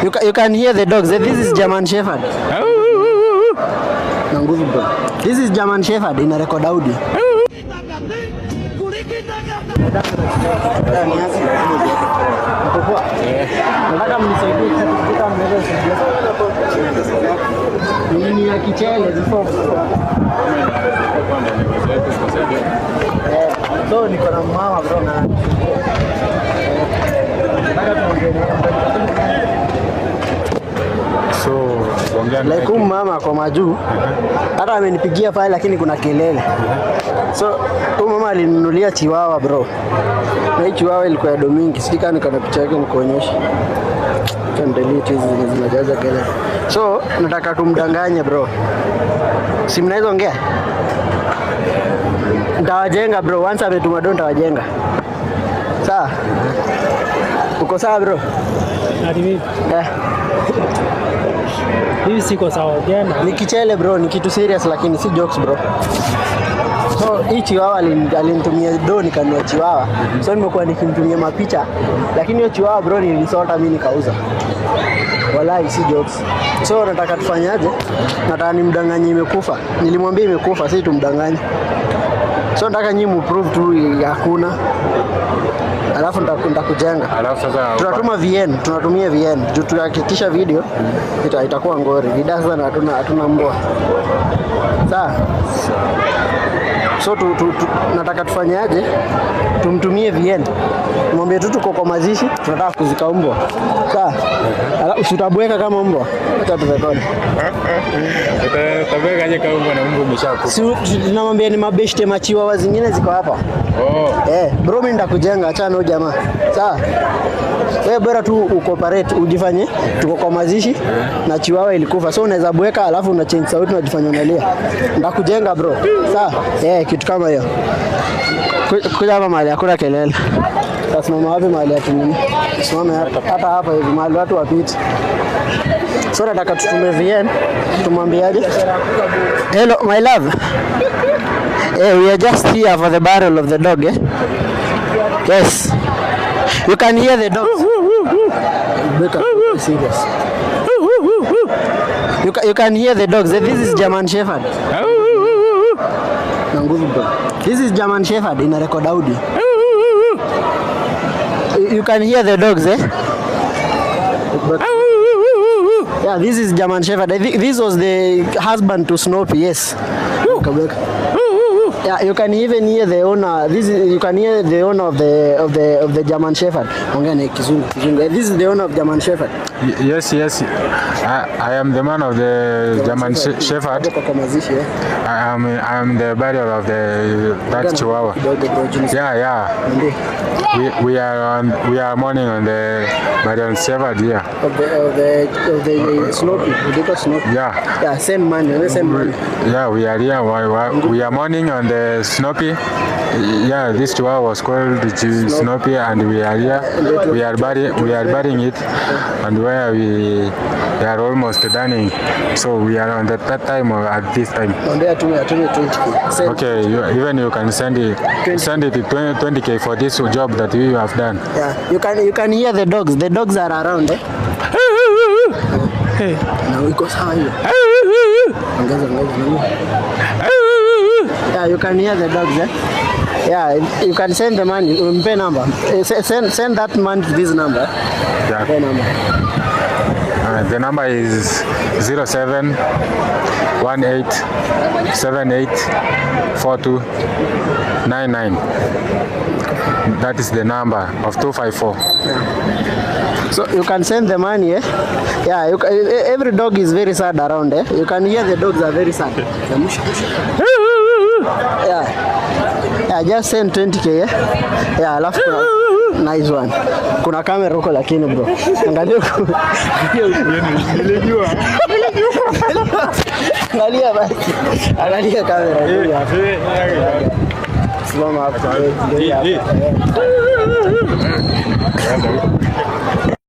You can hear the dogs. This is German Shepherd. This is German Shepherd in a record audio. So niko na mama bro na like mama kwa majuu hata amenipigia pale lakini kuna kelele. So mama alininunulia chiwawa bro. Na hii chiwawa ilikuwa ya Domingi. Sika niko na picha yake nikuonyesha. Can delete hizi zinajaza kelele. So nataka tumdanganye bro. Si mnaweza ongea? Nitawajenga bro. Once ametuma don nitawajenga. Sawa? Uko sawa bro? Hadi mimi. Hivi siko sawa jana. Ni kichele bro, ni kitu serious lakini si jokes bro. So hii chiwawa alinitumia do nikanunua chiwawa. So nimekuwa nikimtumia mapicha lakini hiyo chiwawa bro nilisota mimi nikauza. Wallahi si jokes. So nataka tufanyaje? Nataka nimdanganye imekufa. Nilimwambia imekufa, sisi tumdanganye. So nataka nyinyi prove tu hakuna. Alafu nitakujenga. Alafu sasa tunatumia VN. Juu tuhakikisha video itakuwa ngori. Vidasa na hatuna mbwa. Sawa? So nataka tufanyaje? Tumtumie VN. Mwambie tu tuko kwa mazishi, tunataka kuzika mbwa. Sawa? Alafu utabweka kama mbwa. Acha turekodi. Utabweka aje kama mbwa na mbwa umeshakufa. Si tunamwambia ni mabeshte machiwawa zingine ziko hapa. Bro mimi nitakujenga, acha na jamaa. Sawa? Wewe bora tu ucooperate, ujifanye tuko kwa mazishi na chiwawa ilikufa. So unaweza bweka alafu una change sauti unajifanya unalia. Nitakujenga bro. Sawa? Kitu kama hiyo. Kuja hapa mahali hakuna kelele. Tasimama wapi mahali ati nini? Simama hata hapa hivi mahali watu wapite. So nataka tutume VN tumwambiaje? Hello my love. We are just here for the burial of the dog, Yes. You can hear the dogs. Serious. You can hear the dogs. This is German Shepherd. This is German Shepherd in a record audio. You can hear the dogs, Yeah, this is German Shepherd. This was the husband to Snoopy, yes. Yeah, you can even hear the owner. You can hear the owner of the German Shepherd. This is the owner of German Shepherd. Yes. I am the man of the German Shepherd. I am the barrier of that Chihuahua. Yeah. We are mourning on the German Shepherd here. Of the Snoopy. Snoopy. Yeah. Same man. Yeah, we are here. We are mourning on the Snoopy. Yeah, this Chihuahua was called Snoopy, and we are here. We are burying it, and where we are almost done. So we are on the third time at this time. Okay, you can send it 20K for this job that we have done. Yeah, you can hear the dogs. The dogs are around. Now we go Yeah, you can hear the dogs. Yeah, you can send the money. Pay number. Send that man to this number. Yeah. Pay number. The number is 0718784299. That is the number of 254. So you can send the money, Yeah, every dog is very sad around, You can hear the dogs are very sad. Yeah, just send 20K, Yeah, alafu nice one. Kuna kamera huko lakini bro. Angalia huko. Nilijua. Angalia basi. Angalia kamera. Simama hapo.